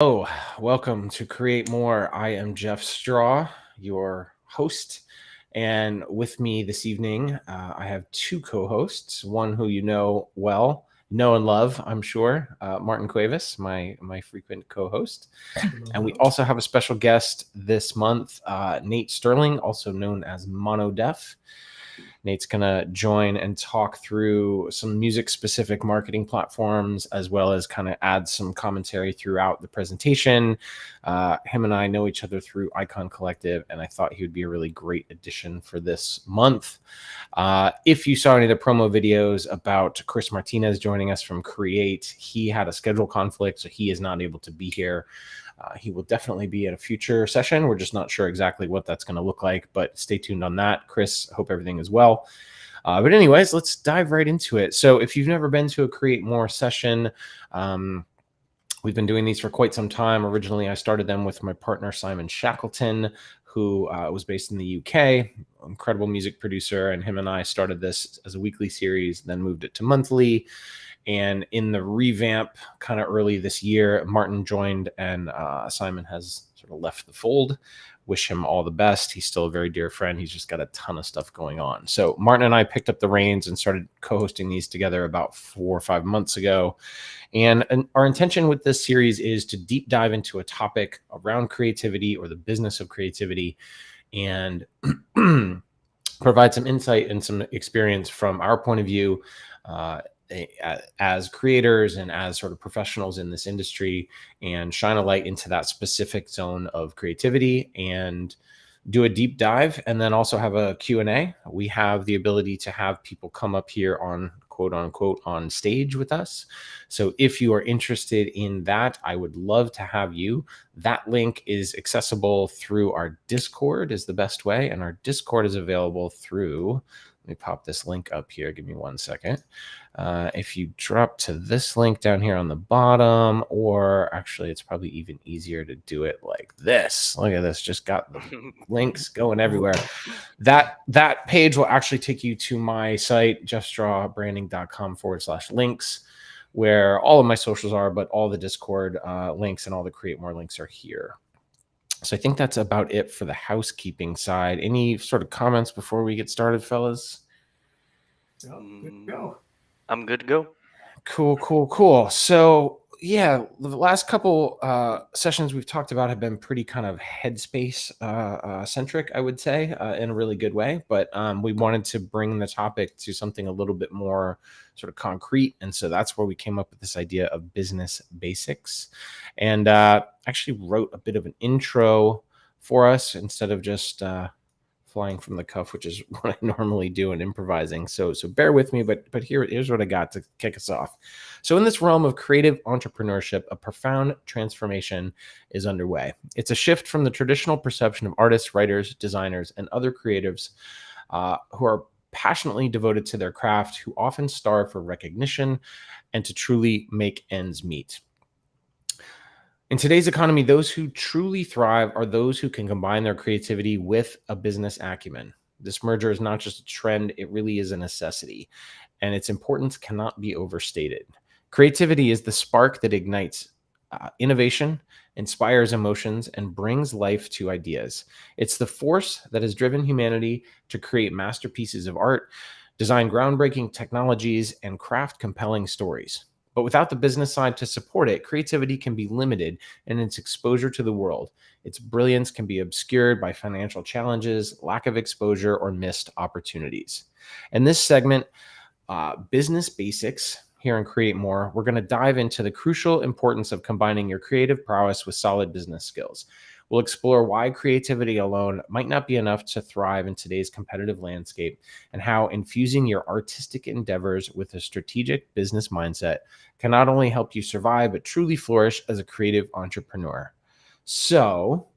Oh, welcome to Create More. I am Jeff Straw, your host. And with me this evening, I have two co hosts, one who you know well, know and love, I'm sure, Martin Cuevas, my frequent co host. And we also have a special guest this month, Nate Sterling, also known as Mono Def. Nate's going to join and talk through some music-specific marketing platforms, as well as kind of add some commentary throughout the presentation. Him and I know each other through Icon Collective, and I thought he would be a really great addition for this month. If you saw any of the promo videos about Chris Martinez joining us from Create, he had a schedule conflict, so he is not able to be here. He will definitely be at a future session. We're just not sure exactly what that's going to look like, but stay tuned on that. Chris, hope everything is well. But anyways, let's dive right into it. So if you've never been to a Create More session, we've been doing these for quite some time. Originally, I started them with my partner, Simon Shackleton, who was based in the UK, incredible music producer. And him and I started this as a weekly series, then moved it to monthly. And in the revamp kind of early this year, Martin joined and Simon has sort of left the fold. Wish him all the best. He's still a very dear friend. He's just got a ton of stuff going on. So Martin and I picked up the reins and started co-hosting these together about 4 or 5 months ago. And our intention with this series is to deep dive into a topic around creativity or the business of creativity and provide some insight and some experience from our point of view as creators and as sort of professionals in this industry, and shine a light into that specific zone of creativity and do a deep dive, and then also have a Q&A. We have the ability to have people come up here on quote unquote on stage with us. So if you are interested in that, I would love to have you. That link is accessible through our Discord is the best way. And our Discord is available through, let me pop this link up here. Give me 1 second. If you drop to this link down here on the bottom, or actually it's probably even easier to do it like this. Look at this, just got the links going everywhere. That page will actually take you to my site, jeffstrawbranding.com/links, where all of my socials are, but all the Discord links and all the Create More links are here. So I think that's about it for the housekeeping side. Any sort of comments before we get started, fellas? Good to go. I'm good to go. Cool. So yeah, the last couple sessions we've talked about have been pretty kind of headspace centric, I would say, in a really good way. But we wanted to bring the topic to something a little bit more sort of concrete. And so that's where we came up with this idea of business basics. And actually wrote a bit of an intro for us instead of just flying from the cuff, which is what I normally do in improvising. So bear with me, but here's what I got to kick us off. So in this realm of creative entrepreneurship, a profound transformation is underway. It's a shift from the traditional perception of artists, writers, designers, and other creatives who are passionately devoted to their craft, who often starve for recognition and to truly make ends meet. In today's economy, those who truly thrive are those who can combine their creativity with a business acumen. This merger is not just a trend, it really is a necessity, and its importance cannot be overstated. Creativity is the spark that ignites innovation, inspires emotions, and brings life to ideas. It's the force that has driven humanity to create masterpieces of art, design groundbreaking technologies, and craft compelling stories. But without the business side to support it, creativity can be limited in its exposure to the world. Its brilliance can be obscured by financial challenges, lack of exposure, or missed opportunities. In this segment, Business Basics, here in Create More, we're going to dive into the crucial importance of combining your creative prowess with solid business skills. We'll explore why creativity alone might not be enough to thrive in today's competitive landscape, and how infusing your artistic endeavors with a strategic business mindset can not only help you survive, but truly flourish as a creative entrepreneur. So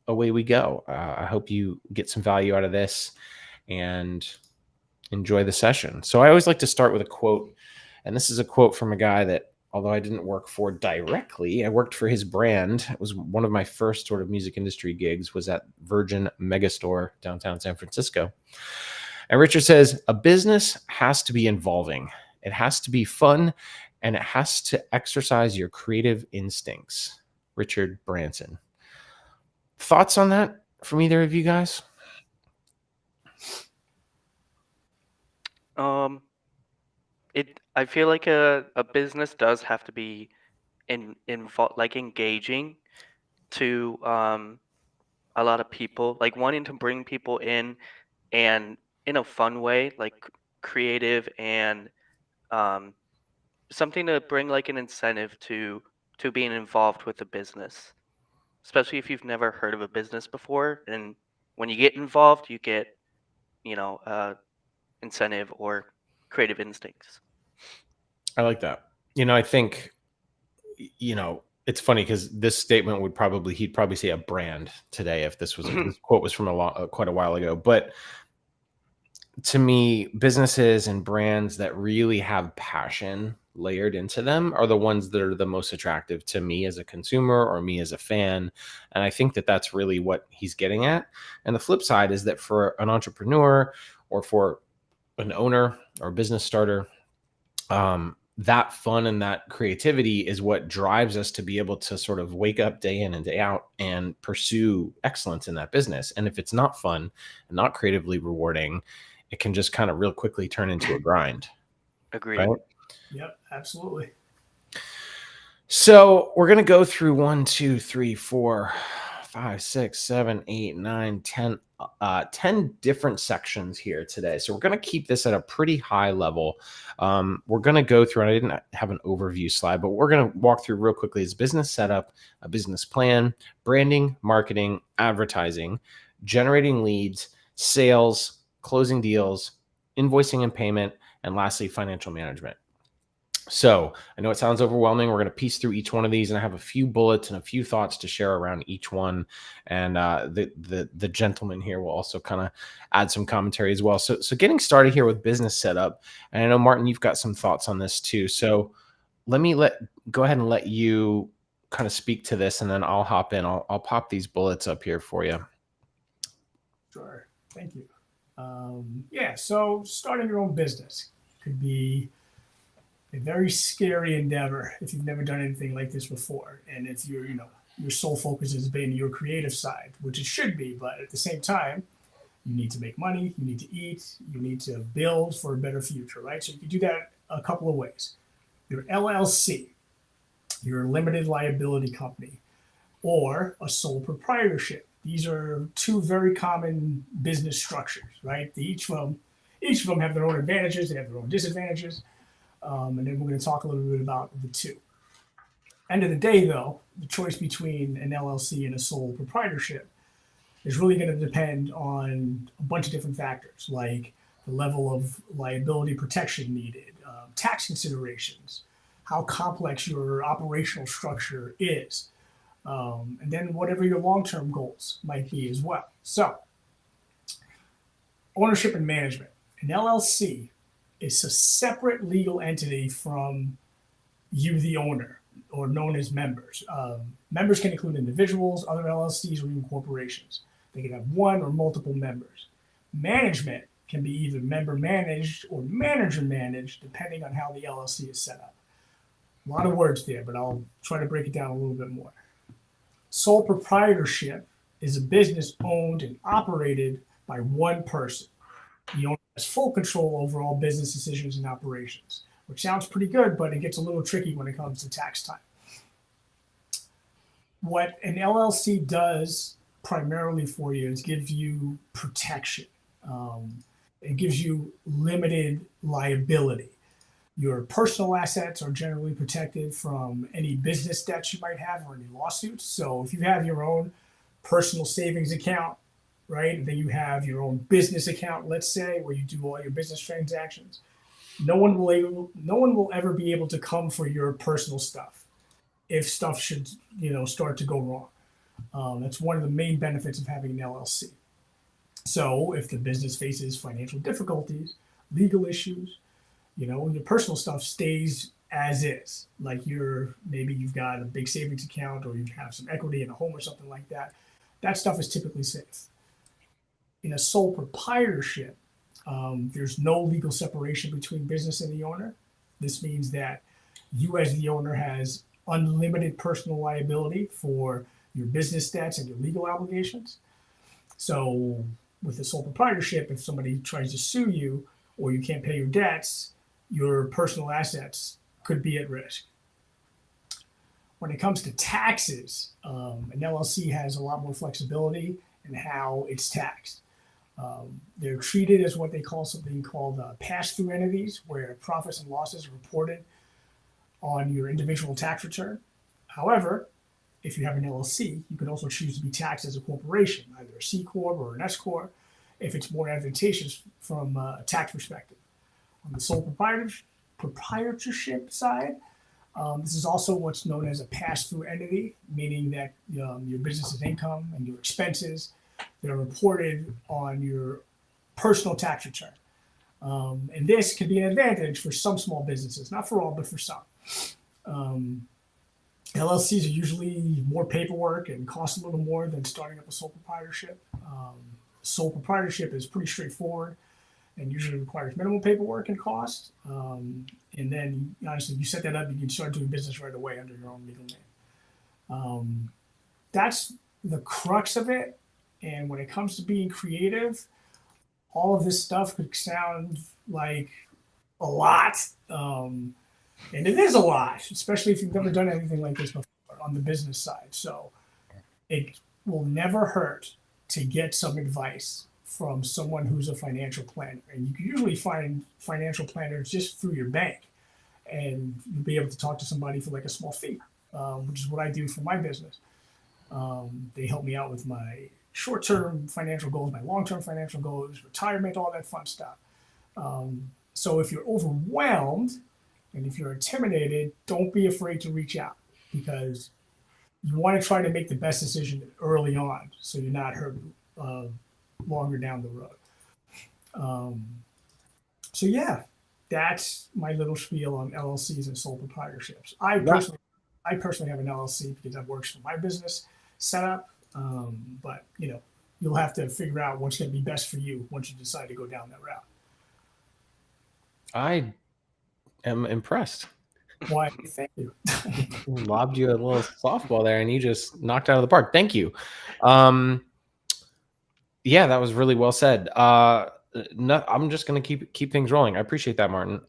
away we go. I hope you get some value out of this and enjoy the session. So I always like to start with a quote, and this is a quote from a guy that, although I didn't work for directly, I worked for his brand. It was one of my first sort of music industry gigs, was at Virgin Megastore, downtown San Francisco. And Richard says, a business has to be involving. It has to be fun, and it has to exercise your creative instincts. Richard Branson. Thoughts on that from either of you guys? I feel like a business does have to be like engaging to a lot of people, like wanting to bring people in and in a fun way, like creative and um something to bring like an incentive to being involved with the business, especially if you've never heard of a business before. And when you get involved, you get, incentive or creative instincts. I like that. I think, it's funny because this statement he'd probably say a brand today if this quote was from quite a while ago. But to me, businesses and brands that really have passion layered into them are the ones that are the most attractive to me as a consumer or me as a fan. And I think that that's really what he's getting at. And the flip side is that for an entrepreneur or for an owner or a business starter, that fun and that creativity is what drives us to be able to sort of wake up day in and day out and pursue excellence in that business. And if it's not fun and not creatively rewarding, it can just kind of real quickly turn into a grind. Agreed. Right? Yep, absolutely. So we're going to go through 1, 2, 3, 4, 5, 6, 7, 8, 9, 10, 10 different sections here today. So we're going to keep this at a pretty high level. We're going to go through, and I didn't have an overview slide, but we're going to walk through real quickly is business setup, a business plan, branding, marketing, advertising, generating leads, sales, closing deals, invoicing and payment, and lastly, financial management. So I know it sounds overwhelming. We're going to piece through each one of these, and I have a few bullets and a few thoughts to share around each one. And the gentleman here will also kind of add some commentary as well. So getting started here with business setup, and I know Martin, you've got some thoughts on this too. So let me go ahead and let you kind of speak to this, and then I'll hop in. I'll pop these bullets up here for you. Sure. Thank you. Yeah. So starting your own business could be a very scary endeavor if you've never done anything like this before. And if your sole focus has been your creative side, which it should be, but at the same time, you need to make money, you need to eat, you need to build for a better future, right? So you can do that a couple of ways. Your LLC, your limited liability company, or a sole proprietorship. These are two very common business structures, right? Each of them have their own advantages, they have their own disadvantages. And then we're going to talk a little bit about the two. End of the day, though, the choice between an LLC and a sole proprietorship is really going to depend on a bunch of different factors, like the level of liability protection needed, tax considerations, how complex your operational structure is, and then whatever your long-term goals might be as well. So, ownership and management. An LLC is a separate legal entity from you, the owner, or known as members. Members can include individuals, other LLCs, or even corporations. They can have one or multiple members. Management can be either member managed or manager managed, depending on how the LLC is set up. A lot of words there, but I'll try to break it down a little bit more. Sole proprietorship is a business owned and operated by one person. The owner has full control over all business decisions and operations, which sounds pretty good, but it gets a little tricky when it comes to tax time. What an LLC does primarily for you is give you protection. It gives you limited liability. Your personal assets are generally protected from any business debts you might have or any lawsuits. So if you have your own personal savings account, right, and then you have your own business account, let's say, where you do all your business transactions, no one will ever be able to come for your personal stuff if stuff should start to go wrong. That's one of the main benefits of having an LLC. So if the business faces financial difficulties, legal issues, your personal stuff stays as is. Like maybe you've got a big savings account or you have some equity in a home or something like that. That stuff is typically safe. In a sole proprietorship, there's no legal separation between business and the owner. This means that you as the owner has unlimited personal liability for your business debts and your legal obligations. So with a sole proprietorship, if somebody tries to sue you or you can't pay your debts, your personal assets could be at risk. When it comes to taxes, an LLC has a lot more flexibility in how it's taxed. They're treated as what they call something called pass-through entities, where profits and losses are reported on your individual tax return. However, if you have an LLC, you can also choose to be taxed as a corporation, either a C Corp or an S Corp, if it's more advantageous from a tax perspective. On the sole proprietorship side, this is also what's known as a pass-through entity, meaning that your business's income and your expenses, they're reported on your personal tax return. And this can be an advantage for some small businesses, not for all, but for some. LLCs are usually more paperwork and cost a little more than starting up a sole proprietorship. Sole proprietorship is pretty straightforward and usually requires minimal paperwork and cost. And then, honestly, you set that up, you can start doing business right away under your own legal name. That's the crux of it. And when it comes to being creative, all of this stuff could sound like a lot. And it is a lot, especially if you've never done anything like this before on the business side. So it will never hurt to get some advice from someone who's a financial planner. And you can usually find financial planners just through your bank. And you'll be able to talk to somebody for like a small fee, which is what I do for my business. They help me out with my short-term financial goals, my long-term financial goals, retirement, all that fun stuff. So if you're overwhelmed and if you're intimidated, don't be afraid to reach out, because you want to try to make the best decision early on so you're not hurt longer down the road. So yeah, that's my little spiel on LLCs and sole proprietorships. I personally have an LLC because that works for my business setup. But you'll have to figure out what's going to be best for you once you decide to go down that route. I am impressed. Why? Thank you. Lobbed you a little softball there, and you just knocked it out of the park. Thank you. Yeah, that was really well said. I'm just going to keep things rolling. I appreciate that, Martin.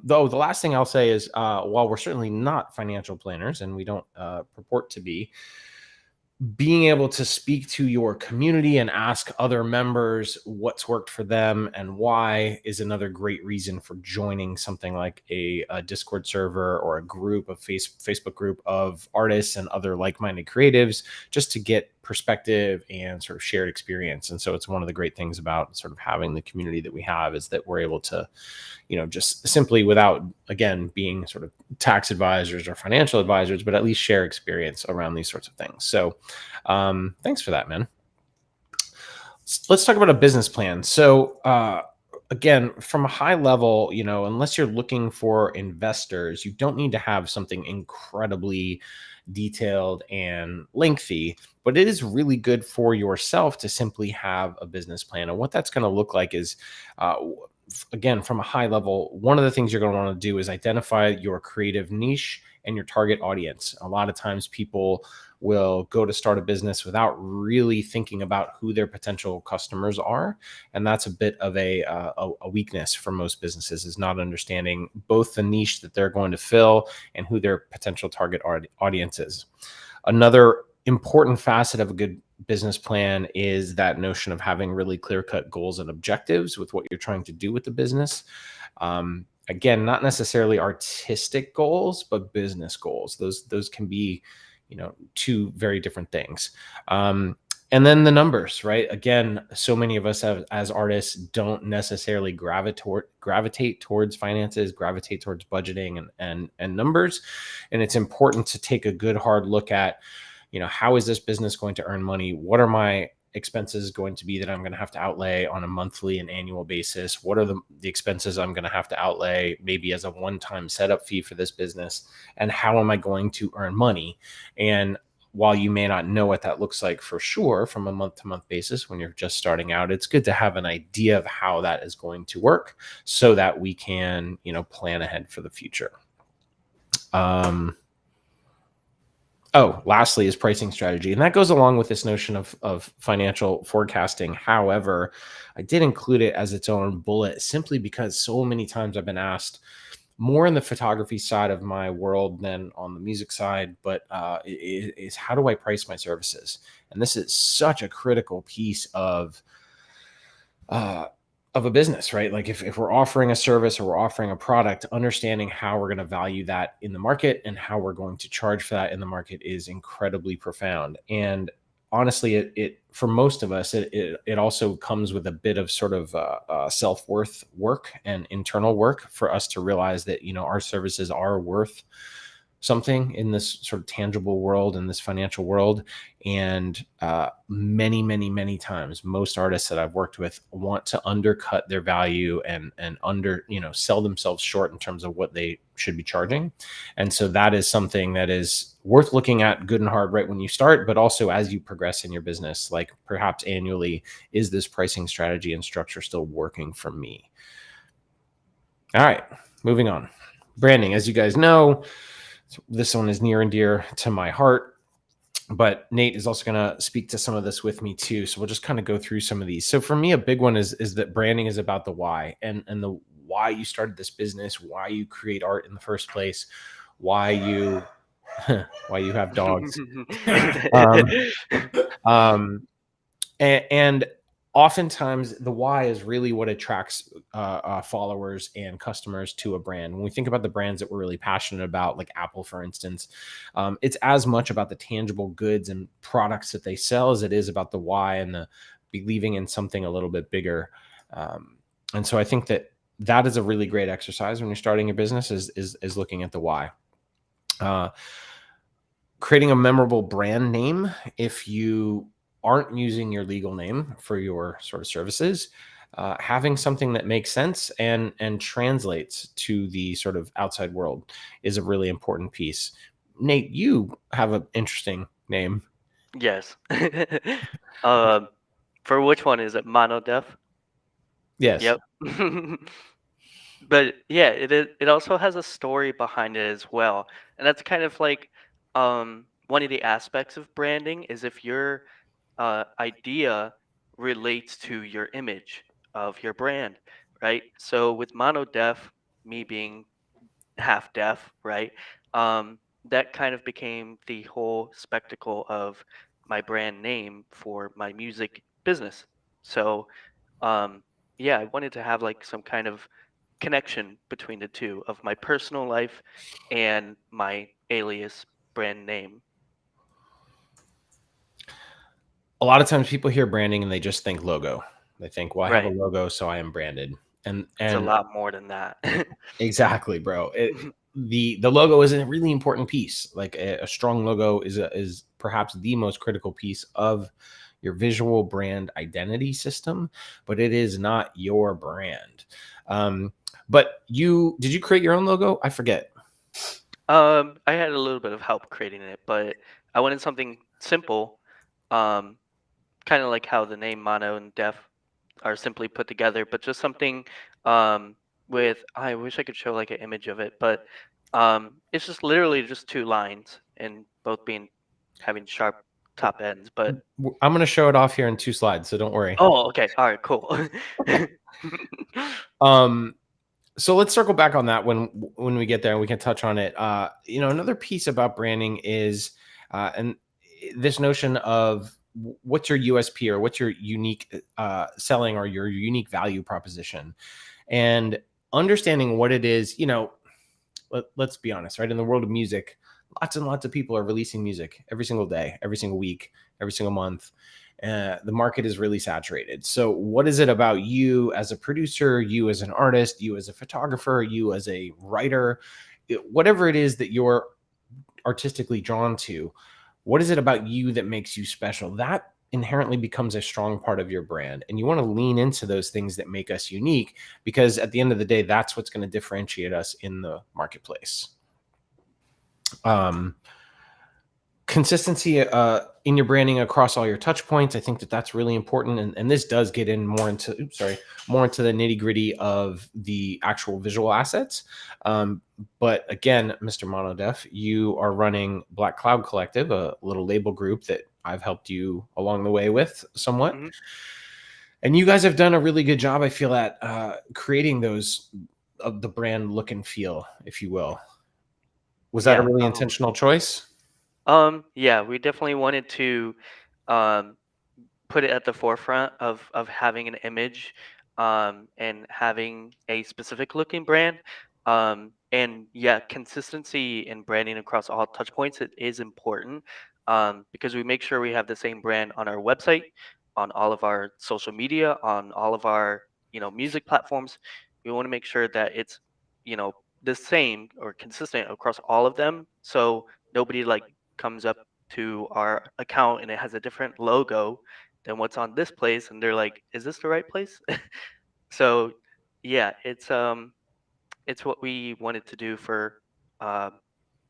Though the last thing I'll say is, while we're certainly not financial planners and we don't purport to be, being able to speak to your community and ask other members what's worked for them and why is another great reason for joining something like a Discord server or a group of Facebook group of artists and other like-minded creatives, just to get perspective and sort of shared experience. And so it's one of the great things about sort of having the community that we have, is that we're able to, just simply, without, again, being sort of tax advisors or financial advisors, but at least share experience around these sorts of things. So thanks for that, man. Let's talk about a business plan. So again, from a high level, unless you're looking for investors, you don't need to have something incredibly detailed and lengthy, but it is really good for yourself to simply have a business plan. And what that's going to look like is, again, from a high level, one of the things you're going to want to do is identify your creative niche and your target audience. A lot of times people will go to start a business without really thinking about who their potential customers are. And that's a bit of a weakness for most businesses, is not understanding both the niche that they're going to fill and who their potential target audience is. Another important facet of a good business plan is that notion of having really clear-cut goals and objectives with what you're trying to do with the business. Again, not necessarily artistic goals, but business goals. Those can be, two very different things. And then the numbers, right? Again, so many of us as artists don't necessarily gravitate towards finances, gravitate towards budgeting and numbers. And it's important to take a good hard look at, how is this business going to earn money? What are my expenses going to be that I'm going to have to outlay on a monthly and annual basis? What are the expenses I'm going to have to outlay maybe as a one-time setup fee for this business? And how am I going to earn money? And while you may not know what that looks like for sure from a month-to-month basis when you're just starting out, it's good to have an idea of how that is going to work so that we can, plan ahead for the future. Oh, lastly is pricing strategy. And that goes along with this notion of financial forecasting. However, I did include it as its own bullet simply because so many times I've been asked more in the photography side of my world than on the music side, but is how do I price my services? And this is such a critical piece uh, of a business, right? Like if we're offering a service or we're offering a product, understanding how we're going to value that in the market and how we're going to charge for that in the market is incredibly profound. And honestly, it for most of us, it also comes with a bit of sort of self-worth work and internal work for us to realize that, our services are worth something in this sort of tangible world, in this financial world. And many times, most artists that I've worked with want to undercut their value and sell themselves short in terms of what they should be charging. And so that is something that is worth looking at good and hard right when you start, but also as you progress in your business, like perhaps annually, is this pricing strategy and structure still working for me? All right, moving on. Branding, as you guys know, this one is near and dear to my heart, but Nate is also going to speak to some of this with me too. So we'll just kind of go through some of these. So for me, a big one is that branding is about the why and the why you started this business, why you create art in the first place, why you why you have dogs. Um, um, and oftentimes the why is really what attracts followers and customers to a brand. When we think about the brands that we're really passionate about, like Apple, for instance, it's as much about the tangible goods and products that they sell as it is about the why and the believing in something a little bit bigger. And so I think that is a really great exercise when you're starting a business is looking at the why. Creating a memorable brand name if you aren't using your legal name for your sort of services, having something that makes sense and translates to the sort of outside world is a really important piece. Nate, you have an interesting name. Yes. For which one is it? Mono Deaf? Yes. Yep. But yeah, it also has a story behind it as well. And that's kind of like one of the aspects of branding is if your idea relates to your image of your brand, right? So with Mono Deaf, me being half deaf, right? That kind of became the whole spectacle of my brand name for my music business. So, um, yeah, I wanted to have like some kind of connection between the two of my personal life and my alias brand name. A lot of times people hear branding and they just think logo. They think, well, I have a Right. logo, so I am branded. And It's a and lot more than that. exactly, bro. The logo is a really important piece. Like a strong logo is perhaps the most critical piece of your visual brand identity system, but it is not your brand. Um, but did you create your own logo? I forget. I had a little bit of help creating it, but I wanted something simple, um, kind of like how the name mono and deaf are simply put together, but just something with I wish I could show like an image of it, but it's just literally just two lines and both being having sharp top ends. But I'm going to show it off here in 2 slides, so don't worry. oh, okay, all right, cool. Um, so let's circle back on that when we get there and we can touch on it. Another piece about branding is and this notion of what's your USP or what's your unique selling or your unique value proposition, and understanding what it is. Let's be honest, right? In the world of music, lots and lots of people are releasing music every single day, every single week, every single month. The market is really saturated. So, what is it about you as a producer, you as an artist, you as a photographer, you as a writer, whatever it is that you're artistically drawn to? What is it about you that makes you special? That inherently becomes a strong part of your brand. And you want to lean into those things that make us unique because at the end of the day, that's what's going to differentiate us in the marketplace. consistency in your branding across all your touch points. I think that that's really important, and this does get in more into more into the nitty gritty of the actual visual assets. But again, Mr. Monodef, you are running Black Cloud Collective, a little label group that I've helped you along the way with somewhat. Mhm. And you guys have done a really good job, I feel, at creating those of the brand look and feel, if you will. Was that a Yeah. really intentional choice? Yeah, we definitely wanted to um, put it at the forefront of having an image and having a specific looking brand. And yeah, consistency in branding across all touch points is important because we make sure we have the same brand on our website, on all of our social media, on all of our music platforms. We want to make sure that it's you know the same or consistent across all of them, so nobody like comes up to our account and it has a different logo than what's on this place, and they're like, is this the right place? So yeah, it's what we wanted to do for uh,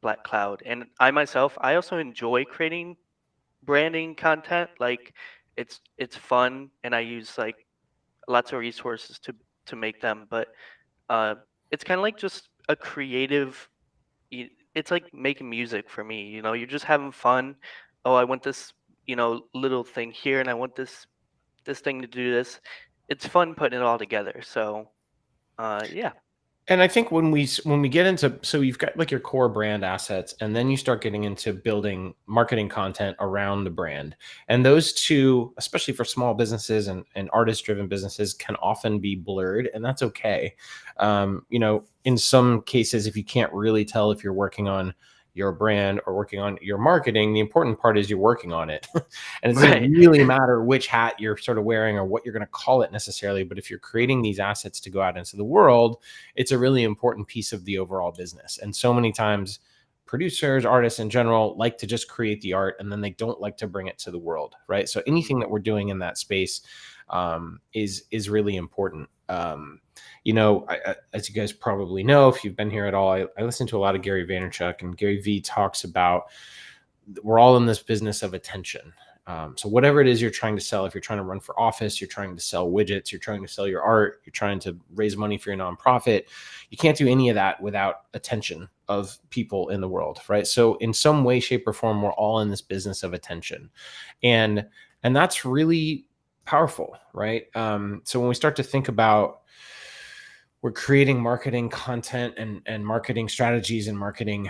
Black Cloud. And I myself, I also enjoy creating branding content. Like it's fun, and I use like lots of resources to make them. But uh, it's kind of like just a creative. It's like making music for me. You're just having fun. Oh, I want this little thing here, and I want this thing to do this. It's fun putting it all together. So yeah. And I think when we get into, so you've got like your core brand assets, and then you start getting into building marketing content around the brand. And those two, especially for small businesses and artist driven businesses, can often be blurred, and that's okay. In some cases, if you can't really tell if you're working on your brand or working on your marketing, the important part is you're working on it. And it doesn't Right. really matter which hat you're sort of wearing or what you're going to call it necessarily. But if you're creating these assets to go out into the world, it's a really important piece of the overall business. And so many times producers, artists in general, like to just create the art and then they don't like to bring it to the world, right? So Mhm. anything that we're doing in that space is really important. As you guys probably know, if you've been here at all, I listen to a lot of Gary Vaynerchuk, and Gary V talks about we're all in this business of attention. So whatever it is you're trying to sell, if you're trying to run for office, you're trying to sell widgets, you're trying to sell your art, you're trying to raise money for your nonprofit, you can't do any of that without attention of people in the world, right? So in some way, shape, or form, we're all in this business of attention, and that's really powerful, right? So when we start to think about we're creating marketing content and marketing strategies and marketing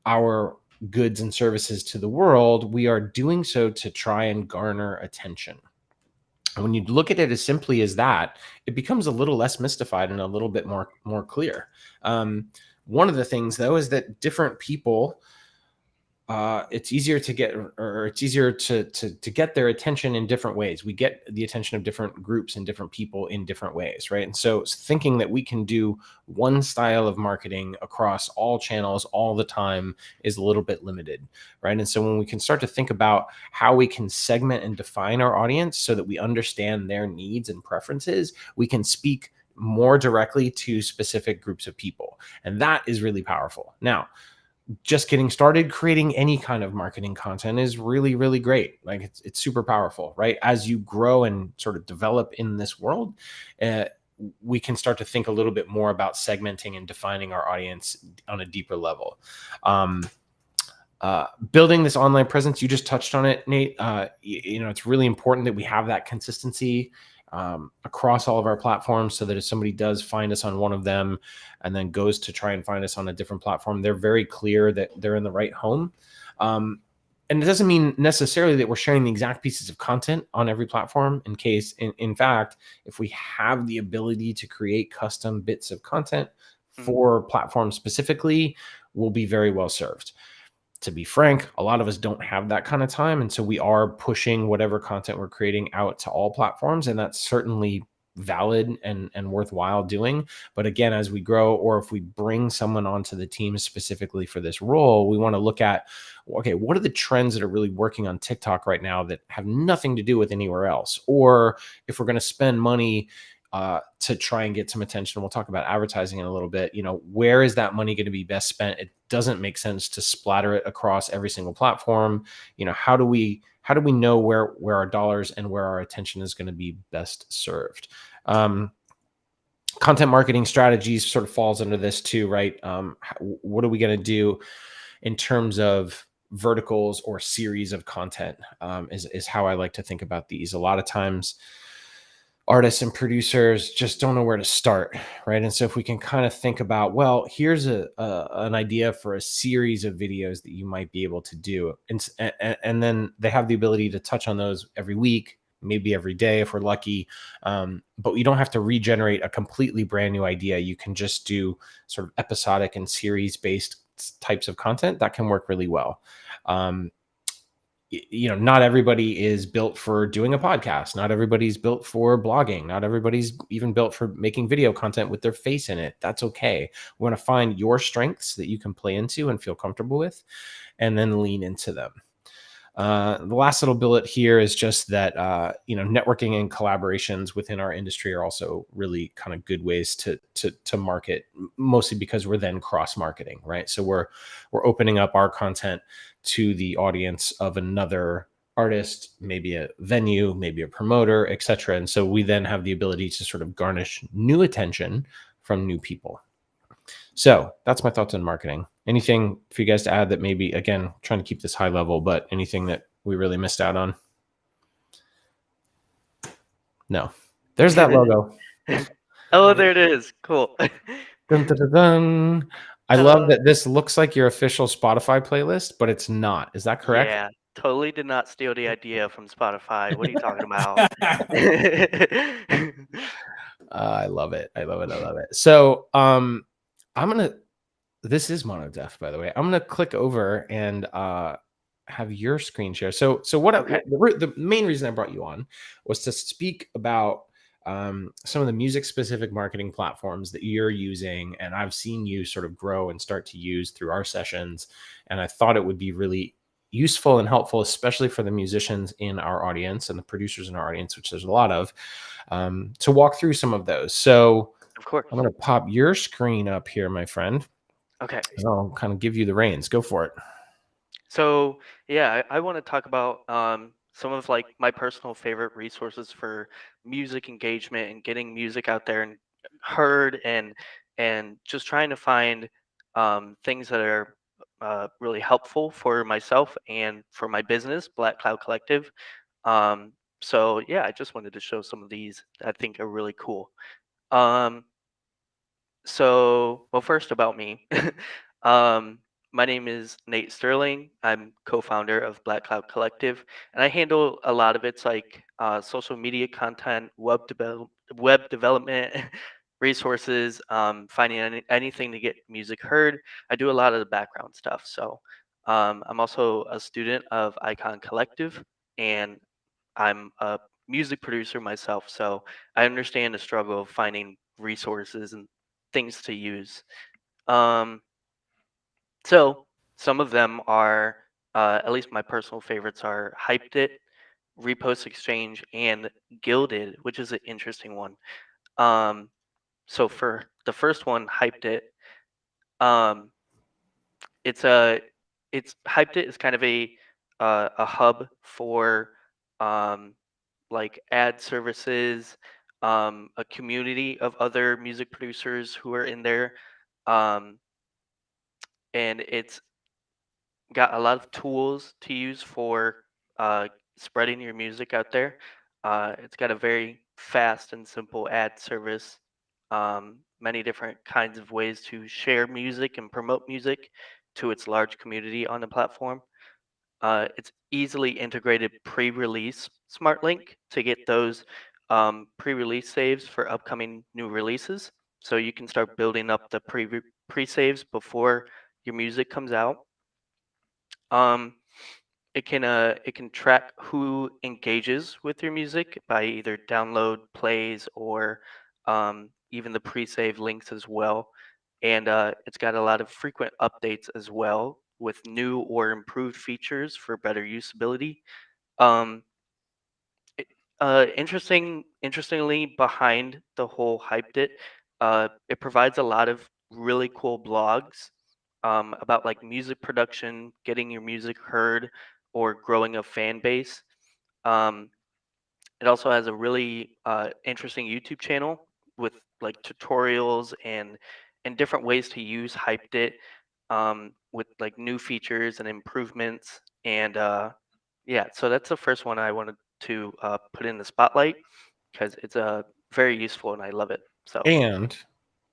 our goods and services to the world, we are doing so to try and garner attention. And when you look at it as simply as that, it becomes a little less mystified and a little bit more clear. One of the things, though, is that different people, it's easier to get, or it's easier to get their attention in different ways. We get the attention of different groups and different people in different ways, right? And so thinking that we can do one style of marketing across all channels all the time is a little bit limited, right? And so when we can start to think about how we can segment and define our audience so that we understand their needs and preferences, we can speak more directly to specific groups of people. And that is really powerful. Now, just getting started creating any kind of marketing content is really, really great. Like it's super powerful, right? As you grow and sort of develop in this world, we can start to think a little bit more about segmenting and defining our audience on a deeper level. Building this online presence, you just touched on it, Nate. It's really important that we have that consistency across all of our platforms, so that if somebody does find us on one of them and then goes to try and find us on a different platform, they're very clear that they're in the right home. And it doesn't mean necessarily that we're sharing the exact pieces of content on every platform. In fact, if we have the ability to create custom bits of content Mhm. for platforms specifically, we'll be very well served. To be frank, a lot of us don't have that kind of time. And so we are pushing whatever content we're creating out to all platforms. And that's certainly valid and worthwhile doing. But again, as we grow, or if we bring someone onto the team specifically for this role, we want to look at, okay, what are the trends that are really working on TikTok right now that have nothing to do with anywhere else? Or if we're going to spend money to try and get some attention. We'll talk about advertising in a little bit. Where is that money going to be best spent? It doesn't make sense to splatter it across every single platform. How do we know where our dollars and where our attention is going to be best served? Content marketing strategies sort of falls under this too, right? What are we going to do in terms of verticals or series of content? Is how I like to think about these. A lot of times artists and producers just don't know where to start, right? And so if we can kind of think about, well, here's an idea for a series of videos that you might be able to do, and then they have the ability to touch on those every week, maybe every day if we're lucky, but you don't have to regenerate a completely brand new idea. You can just do sort of episodic and series based types of content that can work really well. Not everybody is built for doing a podcast. Not everybody's built for blogging. Not everybody's even built for making video content with their face in it. That's okay. We want to find your strengths that you can play into and feel comfortable with, and then lean into them. The last little bullet here is just that, networking and collaborations within our industry are also really kind of good ways to market, mostly because we're then cross marketing, right? So we're opening up our content to the audience of another artist, maybe a venue, maybe a promoter, etc. And so we then have the ability to sort of garnish new attention from new people. So that's my thoughts on marketing. Anything for you guys to add that maybe, again, trying to keep this high level, but anything that we really missed out on? No. There's that logo. Oh, there it is. Cool. Dun, dun, dun, dun. I love that this looks like your official Spotify playlist, but it's not. Is that correct? Yeah, totally did not steal the idea from Spotify. What are you talking about? I love it. I love it. I love it. So this is mono deaf, by the way. I'm gonna click over and have your screen share. So Okay. the main reason I brought you on was to speak about some of the music specific marketing platforms that you're using, and I've seen you sort of grow and start to use through our sessions. And I thought it would be really useful and helpful, especially for the musicians in our audience and the producers in our audience, which there's a lot of, to walk through some of those. So Of course. I'm going to pop your screen up here, my friend. Okay. And I'll kind of give you the reins. Go for it. So yeah, I want to talk about some of like my personal favorite resources for music engagement and getting music out there and heard, and just trying to find things that are really helpful for myself and for my business, Black Cloud Collective. So yeah, I just wanted to show some of these that I think are really cool. Um, well, first about me. um, my name is Nate Sterling. I'm co-founder of Black Cloud Collective, and I handle a lot of its like social media content, web development, resources, finding anything to get music heard. I do a lot of the background stuff. So I'm also a student of Icon Collective, and I'm a music producer myself, so I understand the struggle of finding resources and things to use. Um, so some of them are, at least my personal favorites are Hyped It, Repost Exchange, and Gilded, which is an interesting one. Um, so for the first one, Hyped It, um, it's a it's Hyped It is kind of a hub for um, like ad services, a community of other music producers who are in there, um, and it's got a lot of tools to use for uh, spreading your music out there. It's got a very fast and simple ad service, many different kinds of ways to share music and promote music to its large community on the platform. It's easily integrated pre-release smart link to get those pre-release saves for upcoming new releases. So you can start building up the pre-saves before your music comes out. Um, it can track who engages with your music by either download plays or even the pre-save links as well. And it's got a lot of frequent updates as well with new or improved features for better usability. Um, Interestingly, behind the whole hyped it provides a lot of really cool blogs about like music production, getting your music heard, or growing a fan base. Um, it also has a really interesting YouTube channel with like tutorials and different ways to use hyped it with like new features and improvements. And yeah, so that's the first one I wanted to put in the spotlight because it's very useful and I love it. So And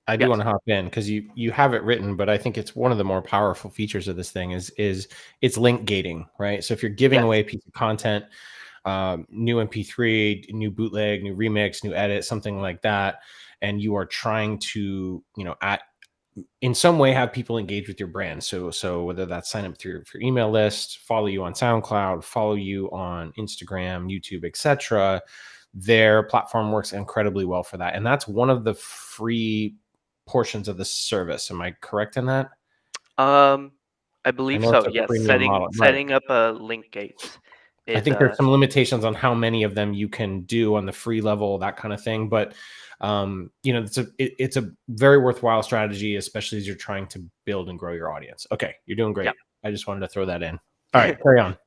I do want yes, to hop in because you have it written, but I think it's one of the more powerful features of this thing is it's link gating, right? So if you're giving yes, away a piece of content, new MP3, new bootleg, new remix, new edit, something like that, and you are trying to, at in some way have people engage with your brand. So whether that's sign up through your email list, follow you on SoundCloud, follow you on Instagram, YouTube, etc. Their platform works incredibly well for that, and that's one of the free portions of the service. Am I correct in that? um, I I believe know it's so. a Yes, premium model, right? setting up link gates I is think there's some limitations on how many of them you can do on the free level, that kind of thing. But it's a very worthwhile strategy, especially as you're trying to build and grow your audience. Okay, you're doing yeah. great. I just wanted to throw that in. All right, carry on.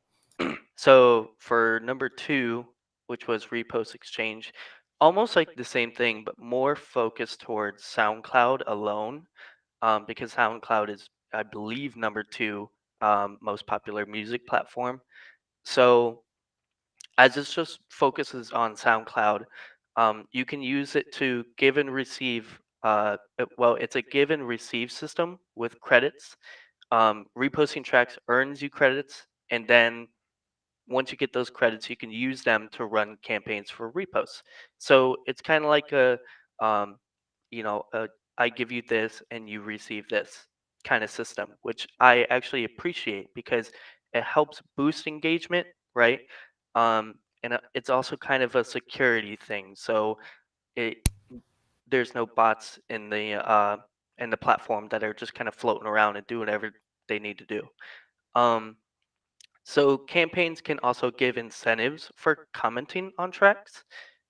So for number two, which was repost exchange, almost like the same thing, but more focused towards SoundCloud alone, because SoundCloud is, I believe, number two most popular music platform. So as it just focuses on SoundCloud, you can use it to give and receive. Well, it's a give and receive system with credits. Reposting tracks earns you credits, and then once you get those credits, you can use them to run campaigns for reposts. So it's kind of like um, a I give you this and you receive this kind of system, which I actually appreciate because it helps boost engagement, right? And it's also kind of a security thing. So it there's no bots in the platform that are just kind of floating around and do whatever they need to do. Um, so campaigns can also give incentives for commenting on tracks.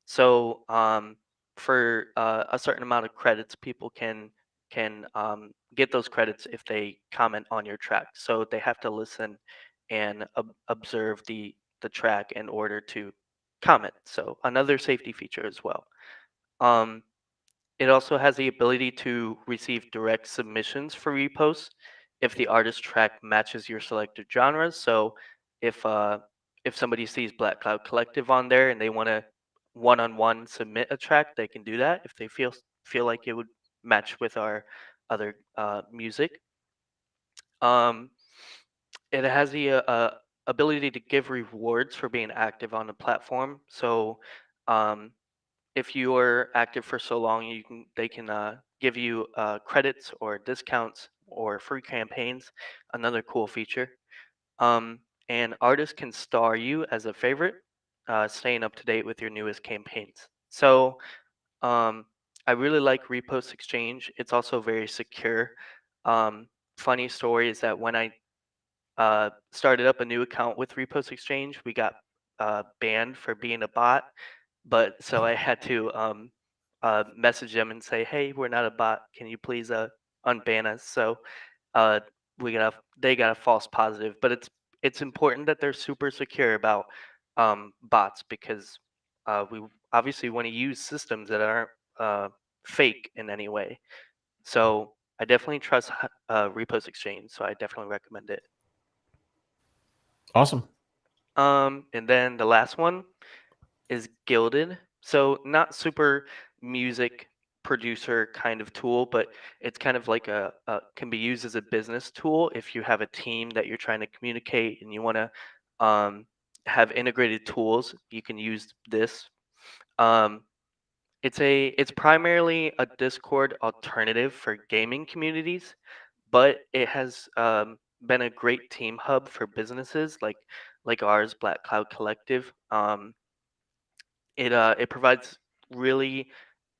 So for a certain amount of credits, people can get those credits if they comment on your track. So they have to listen and observe the track in order to comment. So another safety feature as well. Um, it also has the ability to receive direct submissions for reposts if the artist track matches your selected genres. So if uh, if somebody sees Black Cloud Collective on there and they want to one-on-one submit a track, they can do that if they feel like it would match with our other music. Um, it has the ability to give rewards for being active on the platform. So um, if you are active for so long, they can give you credits or discounts or free campaigns. Another cool feature. Um, and artists can star you as a favorite, staying up to date with your newest campaigns. So um, I really like Repost Exchange. It's also very secure. Um, funny story is that when I started up a new account with Repost Exchange, we got banned for being a bot. But so I had to message them and say, "Hey, we're not a bot. Can you please unban us?" So uh, they got a false positive. But it's important that they're super secure about bots because we obviously want to use systems that aren't fake in any way. So I definitely trust Repost Exchange. So I definitely recommend it. Awesome. And then the last one is Gilded. So not super music producer kind of tool, but it's kind of like a can be used as a business tool if you have a team that you're trying to communicate and you want to have integrated tools. You can use this. Um, it's primarily a Discord alternative for gaming communities, but it has been a great team hub for businesses like ours, Black Cloud Collective. It provides really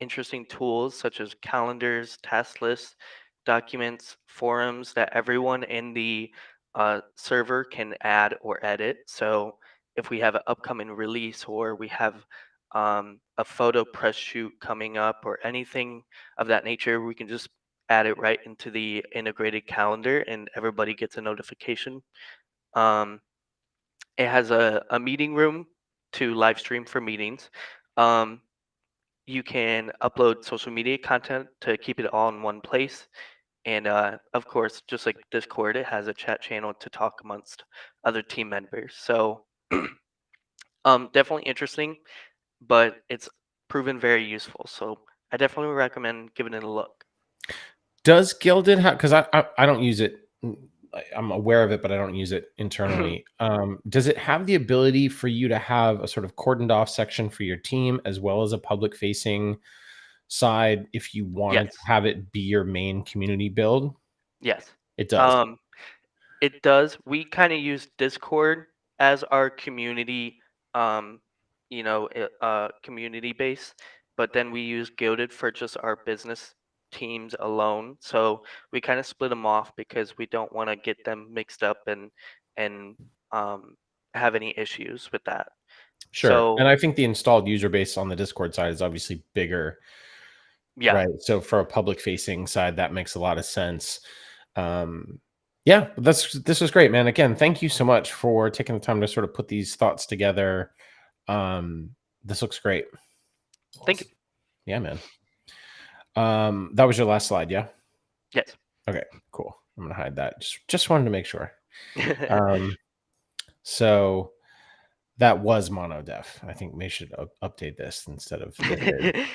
interesting tools such as calendars, task lists, documents, forums that everyone in the server can add or edit. So if we have an upcoming release or we have a photo press shoot coming up or anything of that nature, we can just add it right into the integrated calendar and everybody gets a notification. Um, it has a meeting room to live stream for meetings. Um, you can upload social media content to keep it all in one place. And of course, just like Discord, it has a chat channel to talk amongst other team members. So definitely interesting, but it's proven very useful. So I definitely recommend giving it a look. Does Gilded have, because I don't use it. I'm aware of it, but I don't use it internally. Does it have the ability for you to have a sort of cordoned off section for your team as well as a public facing side if you wanted to Yes, have it be your main community build? yes. It does. Um, it does. We kind of use Discord as our community, um, community base, but then we use Gilded for just our business teams alone. So we kind of split them off because we don't want to get them mixed up and um, have any issues with that. Sure. And So I think the installed user base on the Discord side is obviously bigger, yeah, right? So for a public facing side, that makes a lot of sense. Yeah, this was great, man. Again, thank you so much for taking the time to sort of put these thoughts together. This looks great. thank you. Yeah, man. That was your last slide, yeah? Yes. Okay, cool. I'm gonna hide that. Just wanted to make sure. So that was mono def. I think we should update this instead of limited.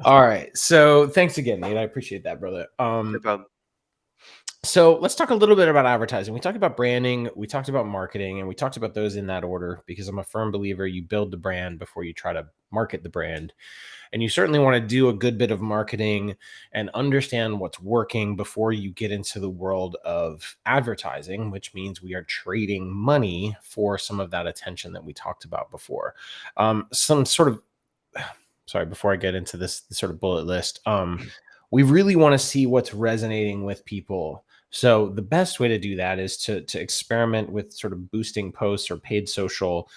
All right. So thanks again, Nate. I appreciate that, brother. No problem. So let's talk a little bit about advertising. We talked about branding, we talked about marketing, and we talked about those in that order because I'm a firm believer you build the brand before you try to market the brand. And you certainly want to do a good bit of marketing and understand what's working before you get into the world of advertising, which means we are trading money for some of that attention that we talked about before. Some sort of, sorry, before I get into this sort of bullet list, we really want to see what's resonating with people. So the best way to do that is to experiment with sort of boosting posts or paid social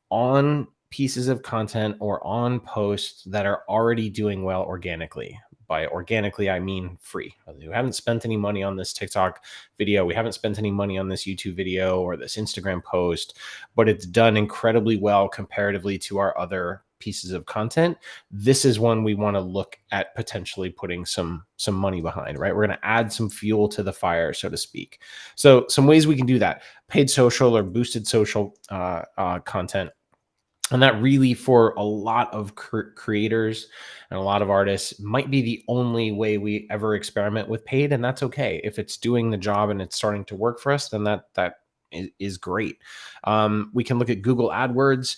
on pieces of content or on posts that are already doing well organically. By organically, I mean free. We haven't spent any money on this TikTok video. We haven't spent any money on this YouTube video or this Instagram post, but it's done incredibly well comparatively to our other pieces of content. This is one we want to look at potentially putting some money behind, right? We're going to add some fuel to the fire, so to speak. So some ways we can do that: paid social or boosted social content. And that really, for a lot of creators and a lot of artists, might be the only way we ever experiment with paid. And that's okay. If it's doing the job and it's starting to work for us, then that is great. We can look at Google AdWords,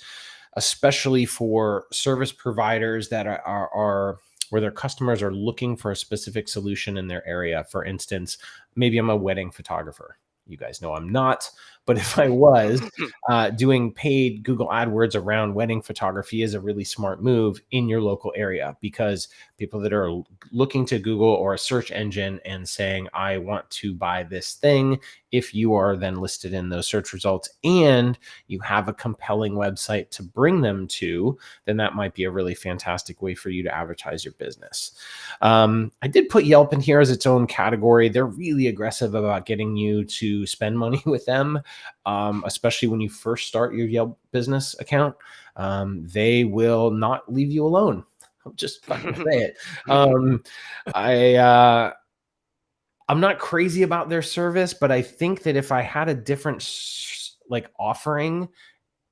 especially for service providers that are where their customers are looking for a specific solution in their area. For instance, maybe I'm a wedding photographer. You guys know I'm not, but if I was, doing paid Google AdWords around wedding photography is a really smart move in your local area, because people that are looking to Google or a search engine and saying, I want to buy this thing, if you are then listed in those search results and you have a compelling website to bring them to, then that might be a really fantastic way for you to advertise your business. I did put Yelp in here as its own category. They're really aggressive about getting you to spend money with them, especially when you first start your Yelp business account. They will not leave you alone. I'll just fucking say it. I'm not crazy about their service, but I think that if I had a different like offering,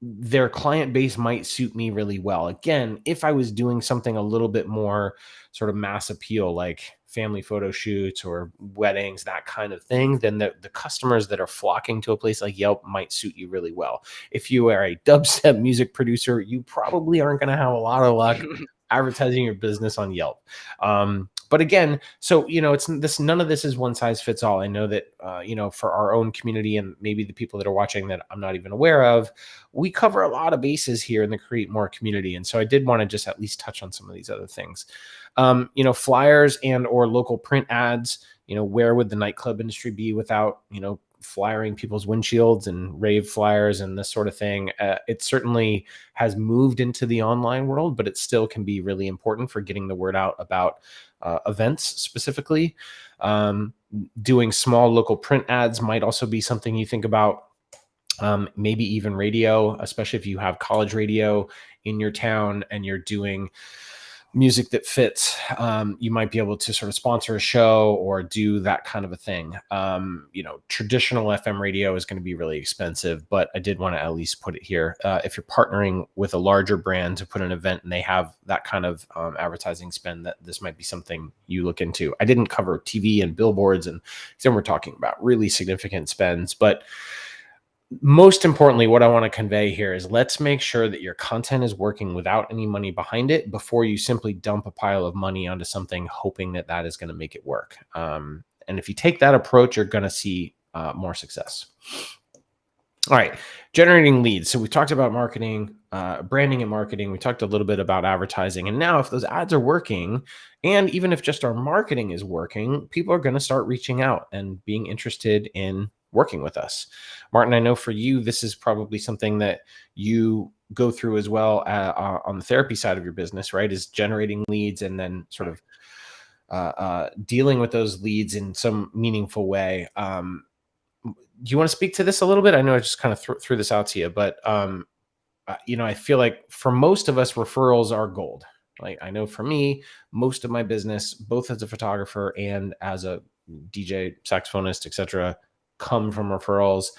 their client base might suit me really well. Again, if I was doing something a little bit more sort of mass appeal, like family photo shoots or weddings, that kind of thing, then the customers that are flocking to a place like Yelp might suit you really well. If you are a dubstep music producer, you probably aren't going to have a lot of luck advertising your business on Yelp. But again, so, it's this, none of this is one size fits all. I know that, for our own community and maybe the people that are watching that I'm not even aware of, we cover a lot of bases here in the Create More community. And so I did want to just at least touch on some of these other things. Flyers and or local print ads, where would the nightclub industry be without, flyering people's windshields and rave flyers and this sort of thing. It certainly has moved into the online world, but it still can be really important for getting the word out about events specifically. Doing small local print ads might also be something you think about. Maybe even radio, especially if you have college radio in your town and you're doing music that fits. You might be able to sort of sponsor a show or do that kind of a thing. Traditional FM radio is going to be really expensive, but I did want to at least put it here. If you're partnering with a larger brand to put an event and they have that kind of advertising spend, that this might be something you look into. I didn't cover TV and billboards, and then we're talking about really significant spends, but most importantly, what I want to convey here is let's make sure that your content is working without any money behind it before you simply dump a pile of money onto something hoping that that is going to make it work. And if you take that approach, you're going to see more success. All right, generating leads. So we talked about marketing, branding and marketing. We talked a little bit about advertising. And now if those ads are working, and even if just our marketing is working, people are going to start reaching out and being interested in working with us. Martin, I know for you, this is probably something that you go through as well on the therapy side of your business, right? Is generating leads and then sort of dealing with those leads in some meaningful way. Do you want to speak to this a little bit? I know I just kind of threw this out to you, but I feel like for most of us, referrals are gold. Like I know for me, most of my business, both as a photographer and as a DJ, saxophonist, etc., come from referrals.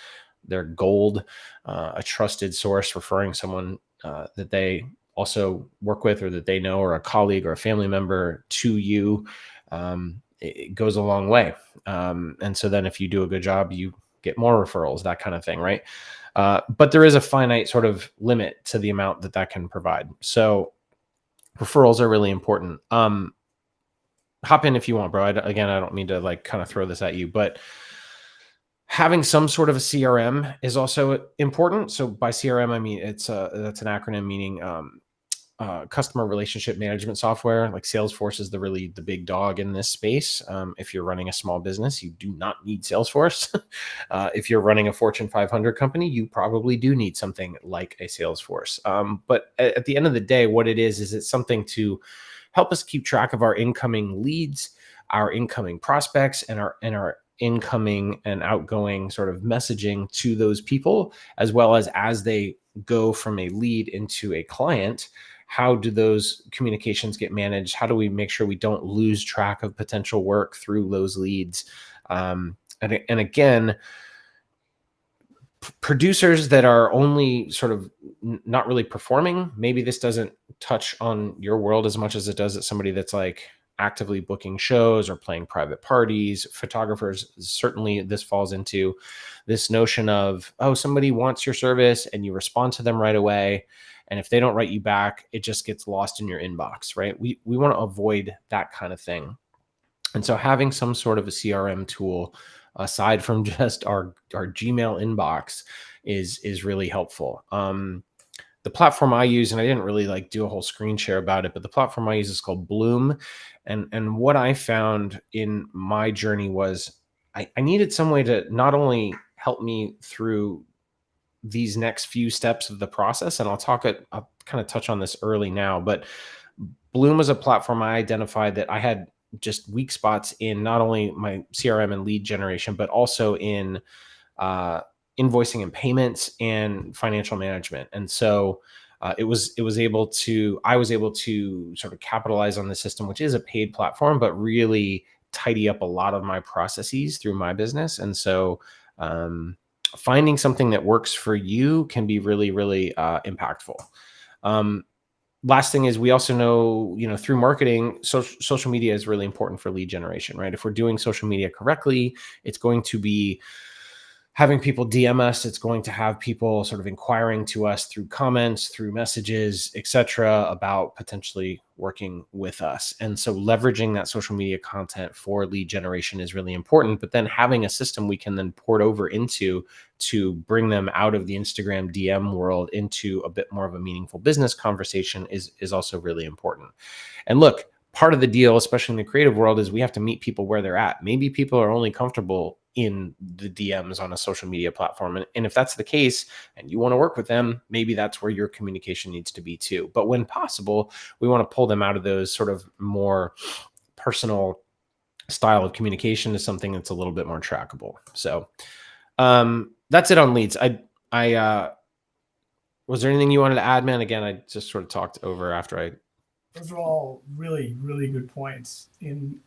They're gold, a trusted source referring someone that they also work with or that they know, or a colleague or a family member to you. It goes a long way. And so then if you do a good job, you get more referrals, that kind of thing, right? But there is a finite sort of limit to the amount that can provide. So referrals are really important. Hop in if you want, bro. Again, I don't mean to like kind of throw this at you, but having some sort of a CRM is also important. So by CRM, I mean that's an acronym meaning customer relationship management software. Like Salesforce is the big dog in this space. If you're running a small business, you do not need Salesforce. If you're running a Fortune 500 company, you probably do need something like a Salesforce. But at the end of the day, what it is it's something to help us keep track of our incoming leads, our incoming prospects, and our incoming and outgoing sort of messaging to those people, as well as they go from a lead into a client. How do those communications get managed? How do we make sure we don't lose track of potential work through those leads? And again, producers that are only sort of not really performing, maybe this doesn't touch on your world as much as it does at somebody that's like actively booking shows or playing private parties. Photographers, certainly this falls into this notion of, oh, somebody wants your service and you respond to them right away. And if they don't write you back, it just gets lost in your inbox, right? We want to avoid that kind of thing. And so having some sort of a CRM tool aside from just our Gmail inbox is really helpful. The platform I use, and I didn't really like do a whole screen share about it, but the platform I use is called Bloom. And what I found in my journey was I needed some way to not only help me through these next few steps of the process, and I'll kind of touch on this early now, but Bloom was a platform I identified that I had just weak spots in not only my CRM and lead generation, but also in invoicing and payments and financial management. And so I was able to sort of capitalize on the system, which is a paid platform, but really tidy up a lot of my processes through my business. And so finding something that works for you can be really, really impactful. Last thing is we also know, through marketing, social media is really important for lead generation, right? If we're doing social media correctly, it's going to be having people DM us. It's going to have people sort of inquiring to us through comments, through messages, etc., about potentially working with us. And so leveraging that social media content for lead generation is really important. But then having a system we can then port over into to bring them out of the Instagram DM world into a bit more of a meaningful business conversation is also really important. And look, part of the deal, especially in the creative world, is we have to meet people where they're at. Maybe people are only comfortable in the DMs on a social media platform. And if that's the case and you want to work with them, maybe that's where your communication needs to be too. But when possible, we want to pull them out of those sort of more personal style of communication to something that's a little bit more trackable. So that's it on leads. Was there anything you wanted to add, man? Again, I just sort of talked over after I. Those are all really, really good points. In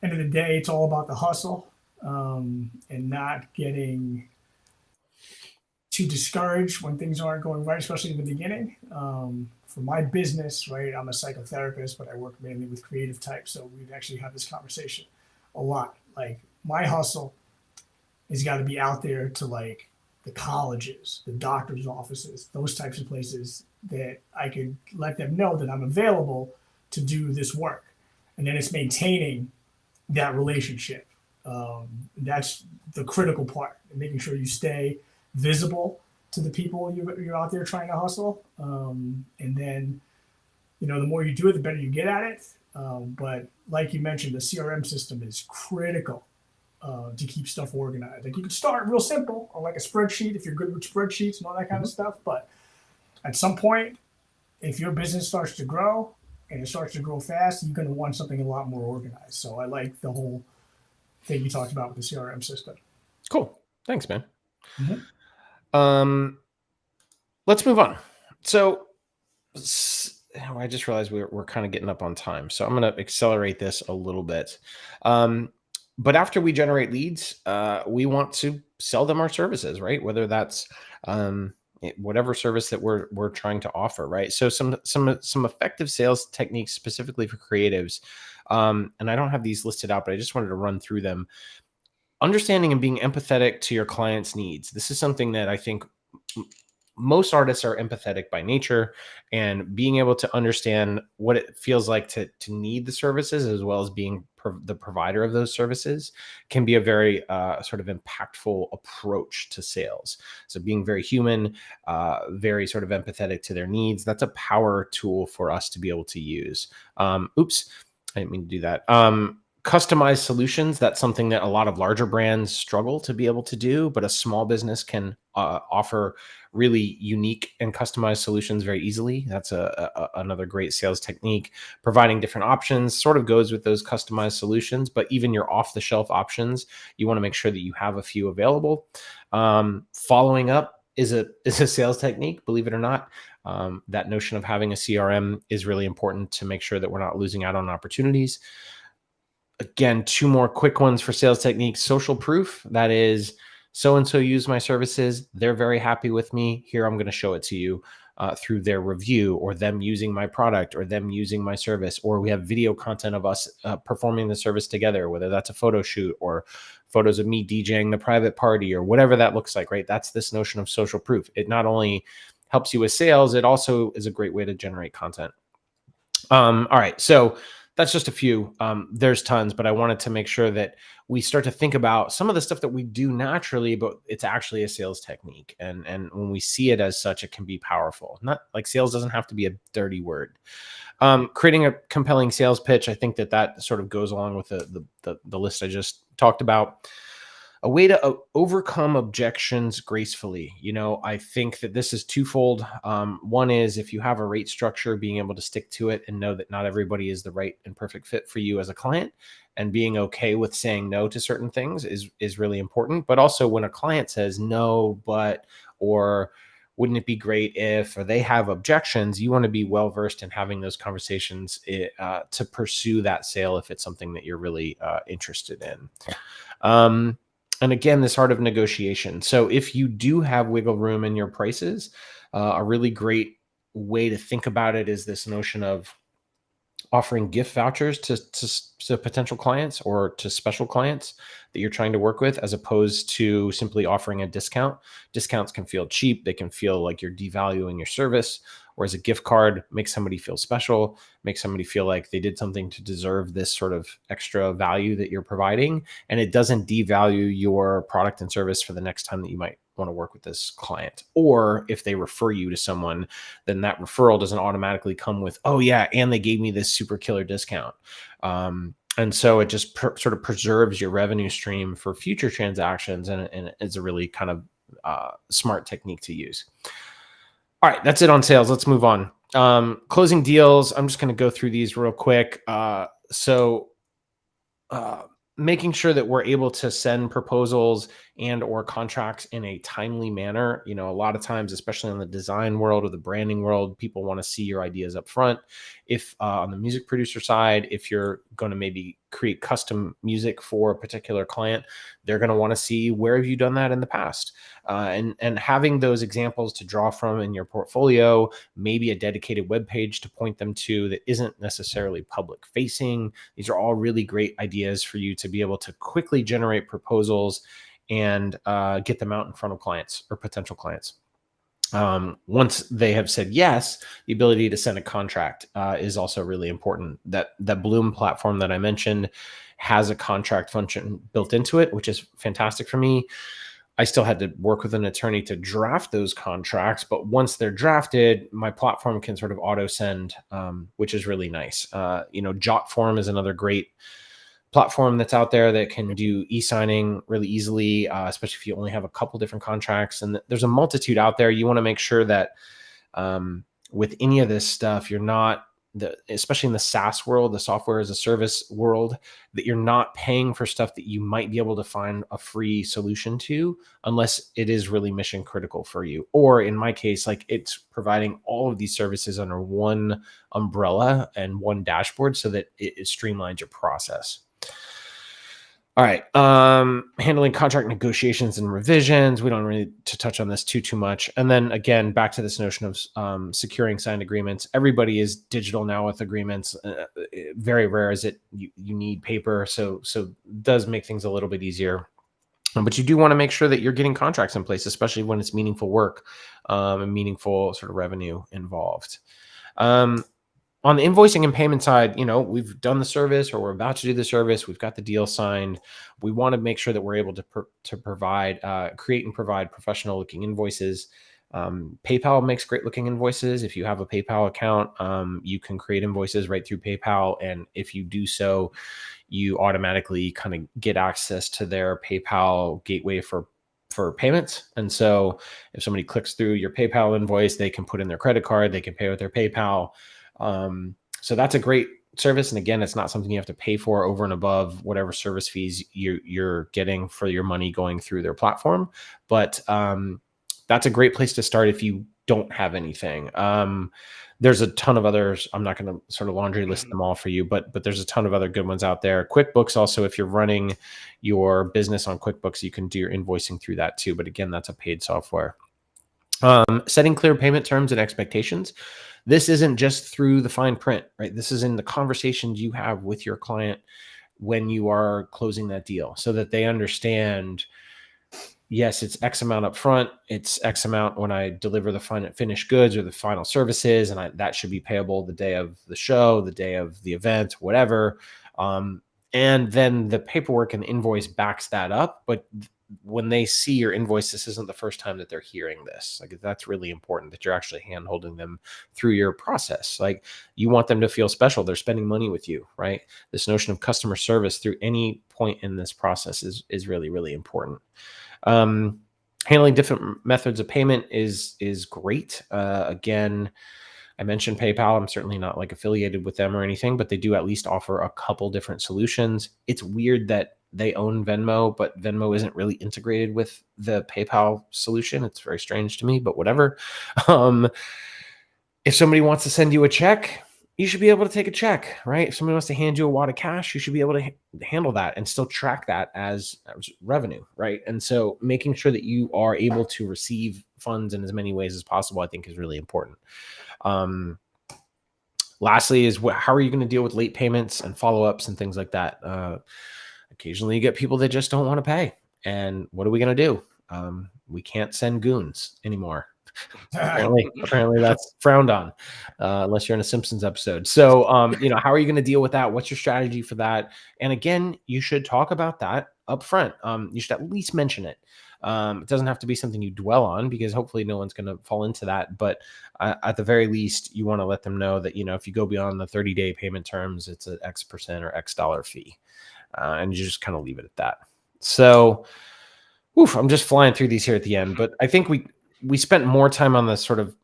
end of the day, it's all about the hustle, and not getting too discouraged when things aren't going right, especially in the beginning. For my business, right, I'm a psychotherapist, but I work mainly with creative types. So we actually have this conversation a lot. Like, my hustle has got to be out there to like the colleges, the doctor's offices, those types of places that I could let them know that I'm available to do this work. And then it's maintaining that relationship. That's the critical part, and making sure you stay visible to the people you're out there trying to hustle. And then, the more you do it, the better you get at it. But like you mentioned, the CRM system is critical to keep stuff organized. Like, you can start real simple on like a spreadsheet if you're good with spreadsheets and all that kind of stuff. But at some point, if your business starts to grow and it starts to grow fast, you're going to want something a lot more organized. So I like the whole thing you talked about with the CRM system. Cool. Thanks, man. Mm-hmm. Let's move on. So I just realized we're kind of getting up on time, so I'm going to accelerate this a little bit. But after we generate leads, we want to sell them our services, right? Whether that's whatever service that we're trying to offer, right? So some effective sales techniques specifically for creatives, and I don't have these listed out, but I just wanted to run through them. Understanding and being empathetic to your client's needs. This is something that I think most artists are empathetic by nature, and being able to understand what it feels like to need the services, as well as being the provider of those services, can be a very sort of impactful approach to sales. So being very human, very sort of empathetic to their needs, that's a power tool for us to be able to use. Oops, I didn't mean to do that. Customized solutions, that's something that a lot of larger brands struggle to be able to do, but a small business can offer really unique and customized solutions very easily. That's another great sales technique. Providing different options sort of goes with those customized solutions, but even your off-the-shelf options, you want to make sure that you have a few available. Following up is a sales technique, believe it or not. That notion of having a CRM is really important to make sure that we're not losing out on opportunities. Again, two more quick ones for sales techniques. Social proof, that is, so-and-so used my services. They're very happy with me. Here, I'm going to show it to you through their review, or them using my product, or them using my service. Or we have video content of us performing the service together, whether that's a photo shoot or photos of me DJing the private party, or whatever that looks like, right? That's this notion of social proof. It not only helps you with sales, it also is a great way to generate content. All right, so that's just a few. There's tons, but I wanted to make sure that we start to think about some of the stuff that we do naturally, but it's actually a sales technique. And when we see it as such, it can be powerful. Not like sales doesn't have to be a dirty word. Creating a compelling sales pitch, I think that sort of goes along with the list I just talked about. A way to overcome objections gracefully. I think that this is twofold. One is, if you have a rate structure, being able to stick to it and know that not everybody is the right and perfect fit for you as a client, and being okay with saying no to certain things is really important. But also, when a client says no, but, or wouldn't it be great if, or they have objections, you want to be well-versed in having those conversations to pursue that sale if it's something that you're really interested in. And again, this art of negotiation. So if you do have wiggle room in your prices, a really great way to think about it is this notion of offering gift vouchers to potential clients or to special clients that you're trying to work with, as opposed to simply offering a discount. Discounts can feel cheap. They can feel like you're devaluing your service, whereas a gift card makes somebody feel special, makes somebody feel like they did something to deserve this sort of extra value that you're providing. And it doesn't devalue your product and service for the next time that you might want to work with this client. Or if they refer you to someone, then that referral doesn't automatically come with, oh yeah, and they gave me this super killer discount. And so it just sort of preserves your revenue stream for future transactions, and it's a really kind of smart technique to use. All right, that's it on sales. Let's move on. Closing deals. I'm just going to go through these real quick. Making sure that we're able to send proposals and or contracts in a timely manner. You know, a lot of times, especially in the design world or the branding world, people want to see your ideas up front. If on the music producer side, if you're going to maybe create custom music for a particular client, they're going to want to see, where have you done that in the past? And having those examples to draw from in your portfolio, maybe a dedicated web page to point them to that isn't necessarily public facing. These are all really great ideas for you to be able to quickly generate proposals and get them out in front of clients or potential clients. Once they have said yes, the ability to send a contract is also really important. That Bloom platform that I mentioned has a contract function built into it, which is fantastic for me. I still had to work with an attorney to draft those contracts, but once they're drafted, my platform can sort of auto send, which is really nice. Jotform is another great platform that's out there that can do e-signing really easily, especially if you only have a couple different contracts. And there's a multitude out there. You want to make sure that with any of this stuff, you're not, especially in the SaaS world, the software as a service world, that you're not paying for stuff that you might be able to find a free solution to, unless it is really mission critical for you. Or in my case, like, it's providing all of these services under one umbrella and one dashboard so that it streamlines your process. All right. Handling contract negotiations and revisions. We don't really to touch on this too much. And then again, back to this notion of securing signed agreements. Everybody is digital now with agreements. Very rare is it you need paper. So it does make things a little bit easier. But you do want to make sure that you're getting contracts in place, especially when it's meaningful work and meaningful sort of revenue involved. On the invoicing and payment side, we've done the service or we're about to do the service. We've got the deal signed. We want to make sure that we're able to provide, create and provide professional looking invoices. PayPal makes great looking invoices. If you have a PayPal account, you can create invoices right through PayPal. And if you do so, you automatically kind of get access to their PayPal gateway for payments. And so if somebody clicks through your PayPal invoice, they can put in their credit card, they can pay with their PayPal. So that's a great service. And again, it's not something you have to pay for over and above whatever service fees you're getting for your money going through their platform. But that's a great place to start if you don't have anything. There's a ton of others. I'm not going to sort of laundry list them all for you, but there's a ton of other good ones out there. QuickBooks also, if you're running your business on QuickBooks, you can do your invoicing through that too. But again, that's a paid software. Setting clear payment terms and expectations. This isn't just through the fine print, right? This is in the conversations you have with your client when you are closing that deal, so that they understand, yes, it's X amount up front. It's X amount when I deliver the finished goods or the final services. And that should be payable the day of the show, the day of the event, whatever. And then the paperwork and the invoice backs that up. But when they see your invoice, this isn't the first time that they're hearing this. Like, that's really important, that you're actually hand-holding them through your process. Like, you want them to feel special. They're spending money with you, right? This notion of customer service through any point in this process is really, really important. Handling different methods of payment is great. Again, I mentioned PayPal. I'm certainly not like affiliated with them or anything, but they do at least offer a couple different solutions. It's weird that they own Venmo, but Venmo isn't really integrated with the PayPal solution. It's very strange to me, but whatever. If somebody wants to send you a check, you should be able to take a check, right? If somebody wants to hand you a wad of cash, you should be able to handle that and still track that as revenue, right? And so making sure that you are able to receive funds in as many ways as possible, I think, is really important. Lastly is how are you going to deal with late payments and follow-ups and things like that? Occasionally you get people that just don't want to pay. And what are we going to do? We can't send goons anymore. apparently that's frowned on, unless you're in a Simpsons episode. So, how are you going to deal with that? What's your strategy for that? And again, you should talk about that up front. You should at least mention it. It doesn't have to be something you dwell on, because hopefully no one's going to fall into that. But at the very least, you want to let them know that, if you go beyond the 30-day payment terms, it's an X% or X dollar fee. And you just kind of leave it at that. So, I'm just flying through these here at the end, but I think we spent more time on the sort of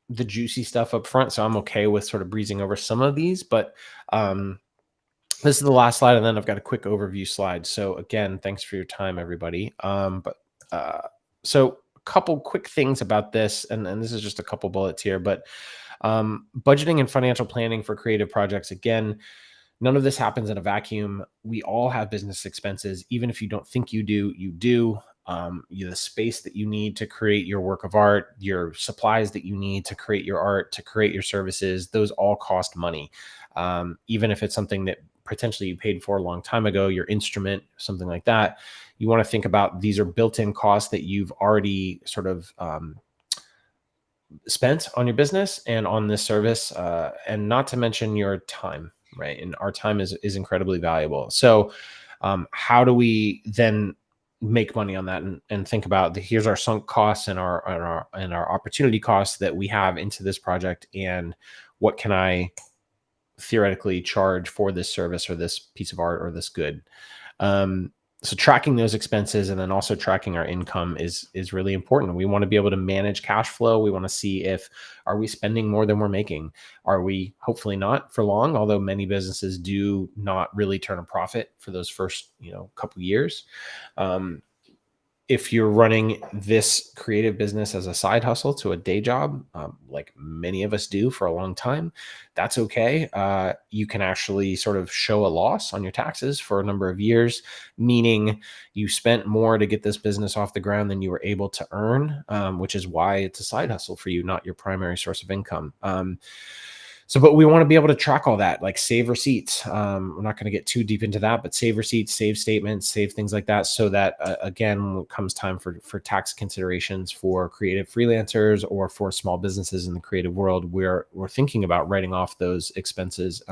the juicy stuff up front, so I'm okay with sort of breezing over some of these. But this is the last slide, and then I've got a quick overview slide. So again, thanks for your time, everybody. So a couple quick things about this, and this is just a couple bullets here, but budgeting and financial planning for creative projects. Again, none of this happens in a vacuum. We all have business expenses. Even if you don't think you do, you do. The space that you need to create your work of art, your supplies that you need to create your art, to create your services, those all cost money. Even if it's something that potentially you paid for a long time ago, your instrument, something like that, you want to think about these are built-in costs that you've already sort of spent on your business and on this service, and not to mention your time, right? And our time is incredibly valuable. So how do we then make money on that and think about here's our sunk costs and our opportunity costs that we have into this project, and what can I theoretically charge for this service or this piece of art or this good. So tracking those expenses and then also tracking our income is really important. We want to be able to manage cash flow. We want to see are we spending more than we're making? Are we? Hopefully not for long, although many businesses do not really turn a profit for those first couple years. If you're running this creative business as a side hustle to a day job, like many of us do for a long time, that's okay. You can actually sort of show a loss on your taxes for a number of years, meaning you spent more to get this business off the ground than you were able to earn, which is why it's a side hustle for you, not your primary source of income. But we want to be able to track all that, like save receipts. We're not going to get too deep into that, but save receipts, save statements, save things like that, so that again, when it comes time for tax considerations for creative freelancers or for small businesses in the creative world, we're thinking about writing off those expenses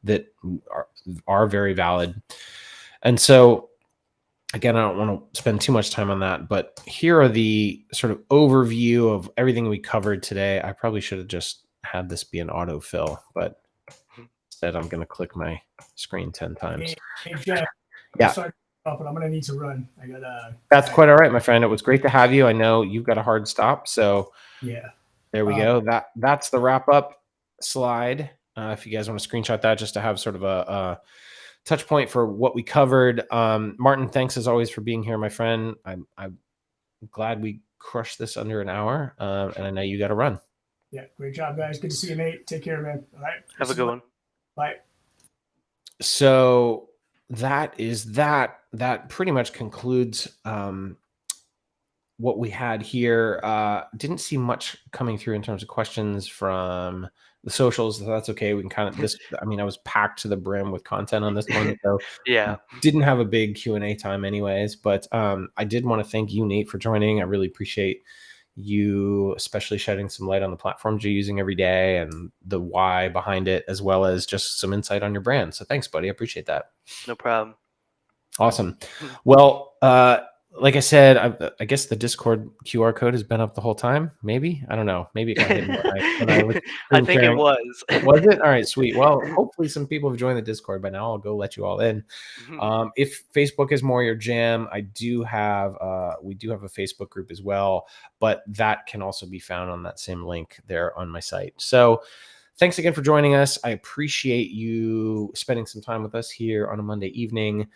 that are very valid. And so, again, I don't want to spend too much time on that, but here are the sort of overview of everything we covered today. I probably should have just had this be an autofill, but instead I'm going to click my screen 10 times. Hey Jeff. Yeah. Sorry, but I'm going to need to run. That's quite all right, my friend. It was great to have you. I know you've got a hard stop, so yeah. There we go. That's the wrap up slide. If you guys want to screenshot that just to have sort of a touch point for what we covered. Martin, thanks as always for being here, my friend. I'm glad we crushed this under an hour, and I know you got to run. Yeah, great job, guys. Good to see you, Nate. Take care, man. All right. Have a good one. Bye. So that is that. That pretty much concludes what we had here. Didn't see much coming through in terms of questions from the socials. So that's okay. We can kind of I was packed to the brim with content on this one. So yeah, didn't have a big Q&A time anyways, but I did want to thank you, Nate, for joining. I really appreciate you, especially shedding some light on the platforms you're using every day and the why behind it, as well as just some insight on your brand. So thanks, buddy. I appreciate that. No problem. Awesome. Well, like I said, I guess the Discord QR code has been up the whole time. Maybe, I don't know. Maybe it got hidden when I was I think it was. Was it? All right, sweet. Well, hopefully some people have joined the Discord by now. I'll go let you all in. If Facebook is more your jam, we do have a Facebook group as well, but that can also be found on that same link there on my site. So thanks again for joining us. I appreciate you spending some time with us here on a Monday evening.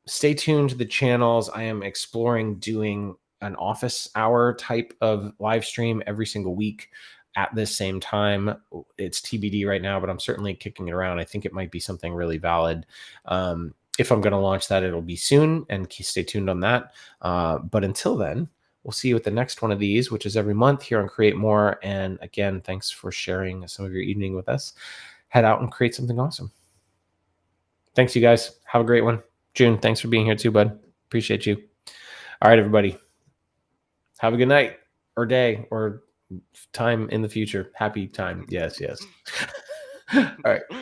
Stay tuned to the channels. I am exploring doing an office hour type of live stream every single week at this same time. It's TBD right now, but I'm certainly kicking it around. I think it might be something really valid. If I'm going to launch that, it'll be soon, and stay tuned on that. But until then, we'll see you at the next one of these, which is every month here on Create More. And again, thanks for sharing some of your evening with us. Head out and create something awesome. Thanks, you guys. Have a great one. June, thanks for being here too, bud. Appreciate you. All right, everybody. Have a good night or day or time in the future. Happy time. Yes. All right.